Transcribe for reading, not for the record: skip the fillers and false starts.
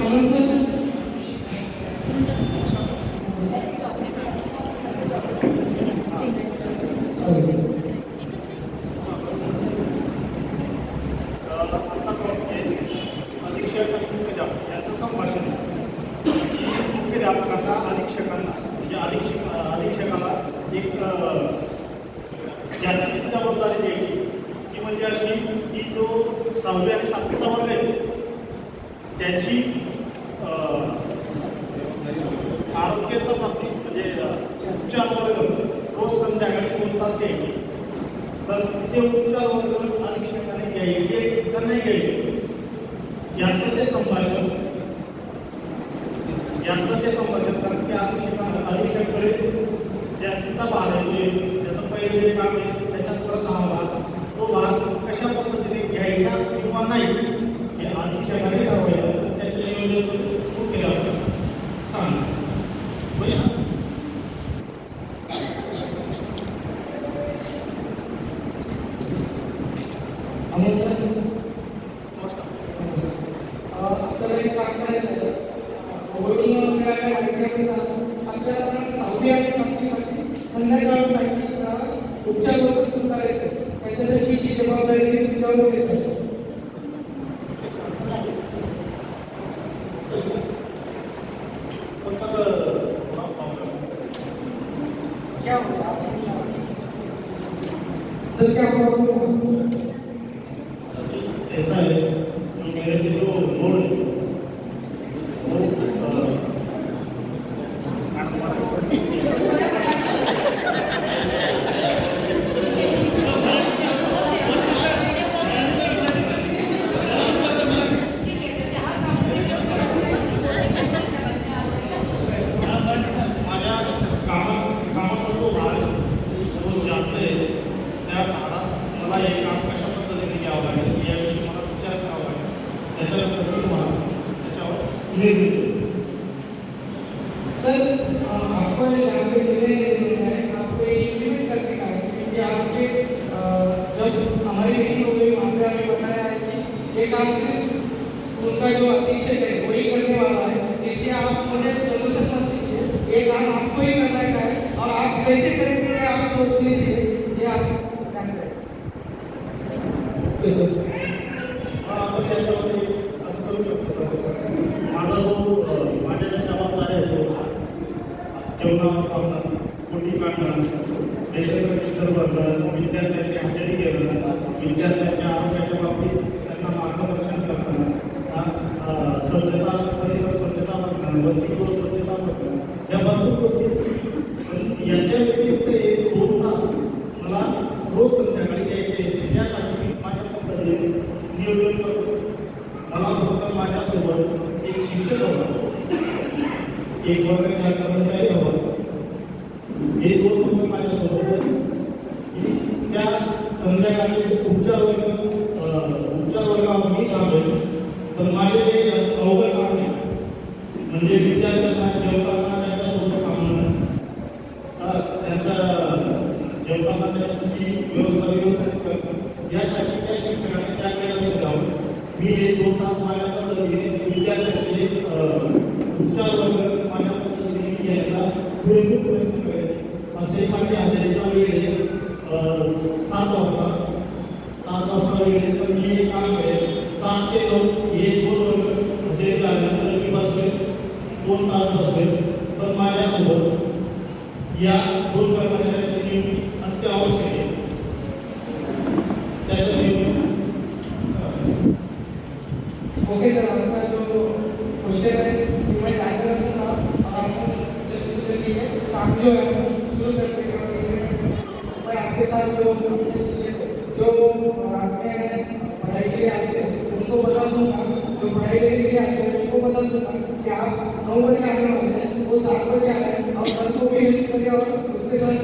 यांचं संभाषण मुख्याध्यापकांना अधीक्षकांना म्हणजे अधीक्षकाला एक जास्तीची जबाबदारी द्यायची ती म्हणजे अशी की जो 6वी आणि 7वीचा वर्ग आहे त्याची आरोग्य तपासणी म्हणजे उपचार वर्ग रोज संध्याकाळी 2 तास घ्यायचे. तर ते उपचार वर्ग अधीक्षकाने घ्यायचे तर नाही घ्यायचे यातलं ते संभाषण कारण की अधीक्षकाकडे जास्तीचा भाग आहे त्याचं पहिले जे काम आहे त्याच्यात परत हा भाग तो भाग कशा पद्धतीने घ्यायचा किंवा नाही हे अधीक्षकाने ठरवायचं. त्याचे नियोजन मुख्य सांग होईल ना. आपल्याला एक काम करायचं आहे. आपल्याला 6वी आणि 7वीसाठी संध्याकाळसाठी उपचार वर्ग सुरू करायचे. त्याच्यासाठी जी जबाबदारी तुमच्यावर येते. सर क्या ऐसा है जो मेरे जो बोर्ड मला हे काम कशा पद्धतीने घ्यावं लागेल याविषयी मला विचार करावा लागेल त्याच्यावर तुम्हाला सर आपको यहाँ पे आपको इम्प्लीमेंट करने का है क्योंकि आपके जब हमारी मीटिंग हो गई वहाँ पे हमें बताया है कि ये काम सिर्फ स्कूल का जो अधीक्षक है वही करने वाला है, इसलिए आप मुझे सोल्यूशन मत दीजिए. ये काम आपको ही करने का है और आप कैसे करेंगे आप सोच लीजिए. ये आप आपण याच्यामध्ये असं करू शकतो. माझा जो माझ्या ज्या जबाबदाऱ्या आहेत जेवणावर काढणं, कोटी काढणं, रेशन रजिस्टर भरणं, विद्यार्थ्यांची हजेरी घेणं, विद्यार्थ्यांच्या आरोग्याच्या बाबतीत त्यांना मार्गदर्शन करणं, स्वच्छता परिसर स्वच्छता बघणं, वसतिगृह स्वच्छता बघणं, या भरपूर गोष्टी याच्या व्यतिरिक्त 1-2 तास मला रोज संध्याकाळी द्यायचे. त्यासाठी माझ्या पद्धतीने नियोजन करतो. मला फक्त माझ्यासोबत एक शिक्षक होता, एक वर्गाचा कर्मचारी होता, हे 2 लोक माझ्यासोबत त्या संध्याकाळी उपचार वर्गावर मी थांबेल. पण माझे जे अवघड काम आहे म्हणजे विद्यार्थ्यांना जेवताना त्यांच्यासोबत थांबणं, त्यांच्या जेवताना त्यांची व्यवस्थित करणं यासाठी त्या शिक्षकाने त्या वेळेला जाऊन मी हे 2 तास माझ्या पद्धतीने विद्यार्थ्यांचे उपचार वर्ग माझ्या पद्धतीने घ्यायचा पुरेपूर प्रयत्न करायचे. असे माझे हजेरीचा वेळ आहे 7 वाजता वेळ आहे. पण मी एक काम करेल 7 ते 9 हे 2 वर्ग हजेरी झाल्यानंतर मी बसेल 2 तास बसेल. पण माझ्यासोबत या 2 कर्मचाऱ्यांची नियुक्ती अत्यावश्यक आहे. ओके सर, आपका जो क्वेश्चन है मैं टाइम रखूँगा और आपको काम जो है शुरू करते हैं. मैं आपके साथ जो रात में पढ़ाई के लिए आते हैं उनको बता दूँगा, जो पढ़ाई के लिए आते हैं उनको बता दूँगा कि आप 9 बजे आने वाले हैं, वो 7 बजे आ रहे हैं और सर को भी हेल्प करिए और उसके साथ